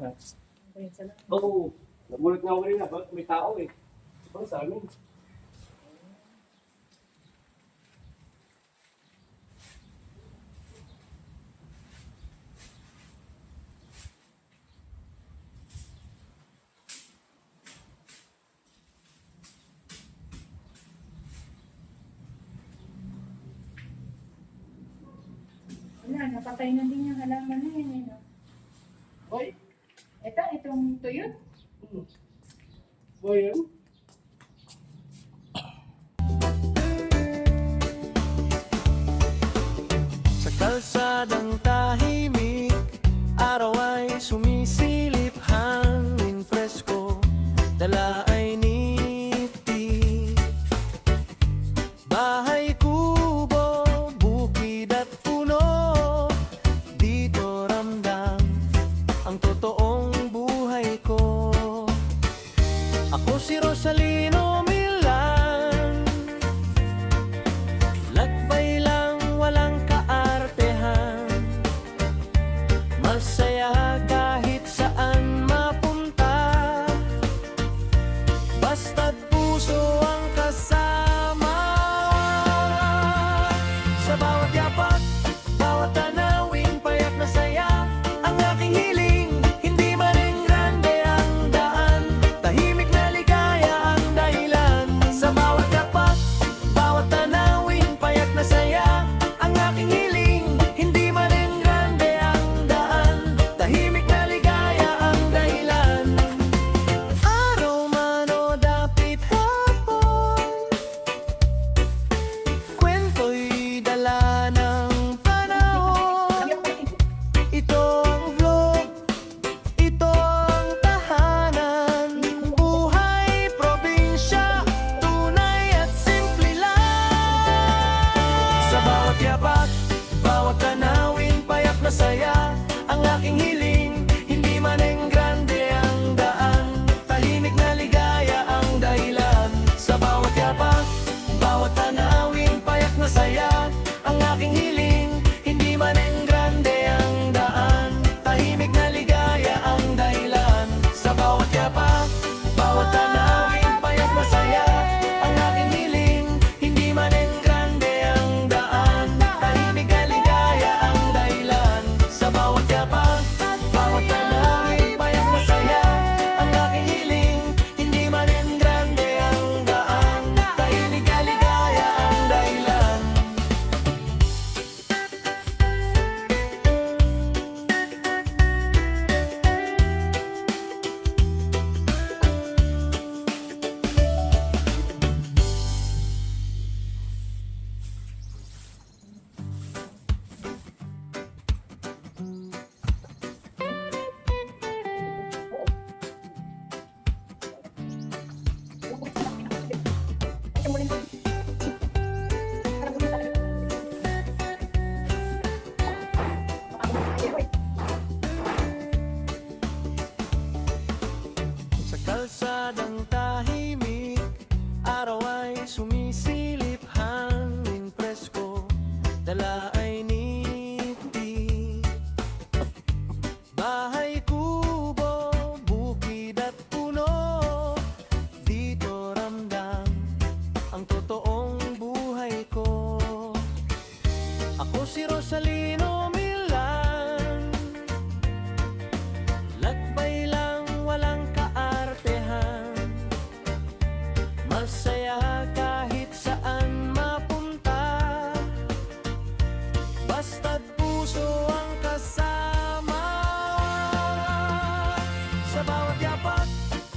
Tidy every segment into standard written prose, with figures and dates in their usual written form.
Okay, salamat. Oo. Nagulat nga ako rin na. Bakit may tao eh. Parang sa amin. Wala, napatay na din yung halaman na yan. Eh, no? Ay. Itong tuyot. Ba yan? Sa kalsadang tahimik, araw ay sumisilip, hangin presko, dala ay niti. Bahay kubo, bukid at puno, dito ramdam ang totoong buhay ko. Ako si Rosalino Milan, lakbay lang walang kaartehan, masaya kahit saan mapunta, basta't puso ang kasama. Sa bawat yapak, bawat tanawin, payak na saya ang aking hiling. Hindi man rin grande ang daan, tahimik na ligaya ang dahilan. Sa bawat yapak, bawat tanawin, payak na saya ang aking hiling. Hindi man rin grande ang daan, tahimik na ligaya ang dahilan. Araw man o dapit hapon, kwento'y dala ng panahon. Ito ang vlog, ito ang tahanan, buhay probinsya, tunay at simple lang. Sa bawat yapak, bawat tanawin, payak na saya ang aking hiling. Hindi man grande ang daan, tahimik na ligaya ang dahilan. Sa bawat yapak, bawat tanawin, payak na saya ang aking hiling. Hindi man grande ang daan, tahimik na ligaya ang dahilan. Sa bawat yapak, bawat tanawin, payak na saya ang aking hiling. Hindi man grande ang daan, tahimik na ligaya ang dahilan. Sa bawat yapak, bawat tanawin, payak na saya ang aking hiling. Hindi man grande ang daan, tahimik na ligaya ang dahilan. Sa kalsadang tahimik, araw ay sumisilip, hangin presko, dala ay niti. Bahay kubo, bukid at puno, dito ramdam ang totoong buhay ko. Ako si Rosalino Milan, lakbay lang walang kaartehan, masaya kahit saan mapunta, basta't puso ang kasama. Sa bawat yapak,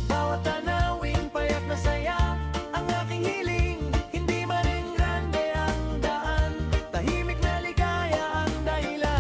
bawat tanawin, payak na saya ang aking hiling. Hindi man grande ang daan, tahimik na ligaya ang dahilan.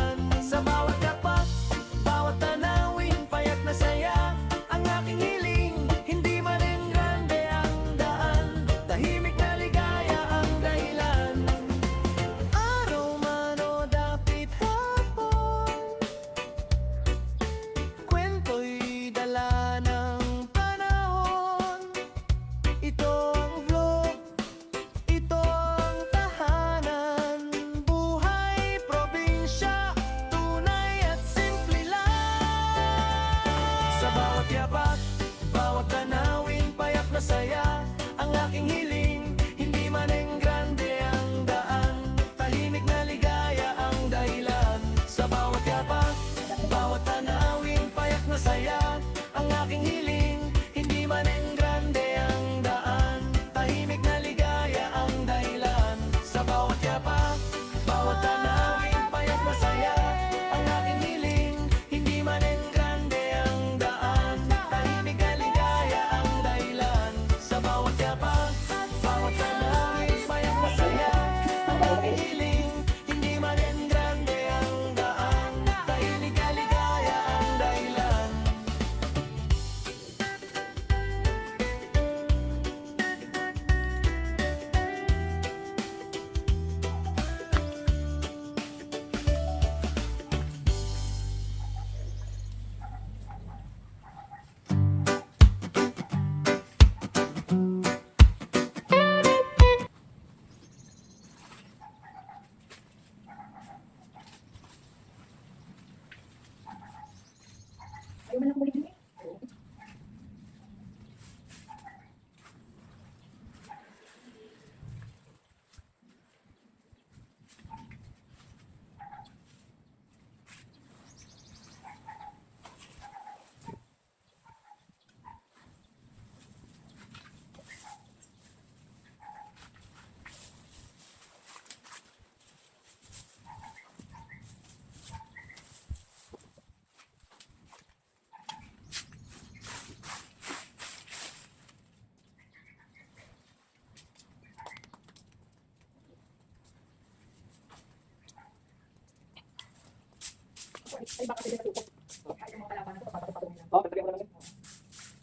Ay, baka sila tukot. Kahit yung mga kalaban ko, papatong lang. Oh, tatagyan mo na lang.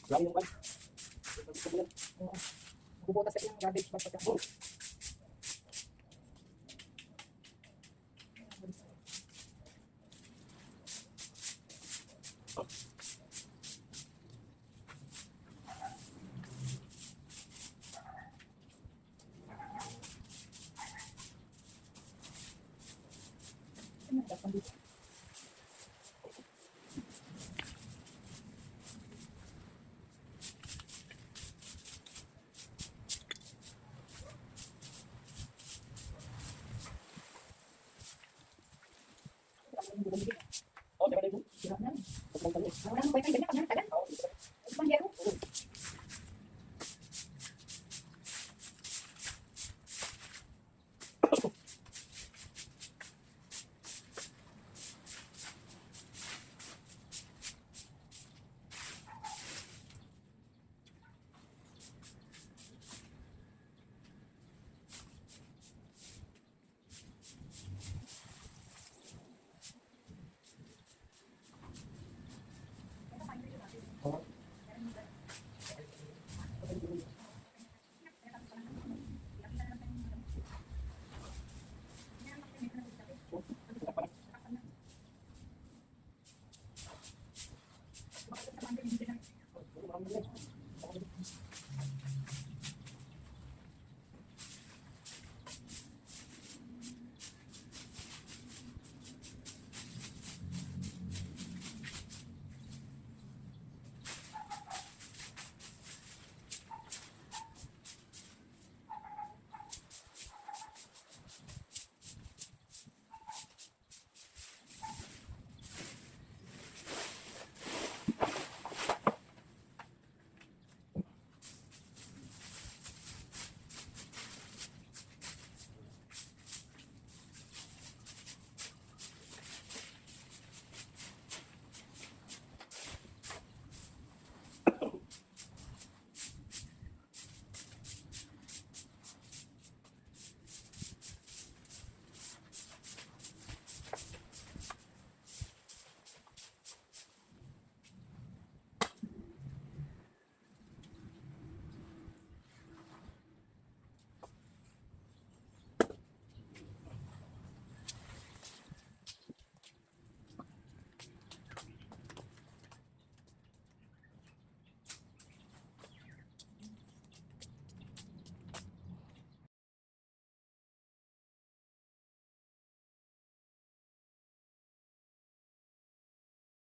Lagi yung pan. Oo. Bubutas sa yung garbage bag pagka. Oh, teka na yun. Sira na. Huwag lang tayo. Wala nang kwenta, ganyan.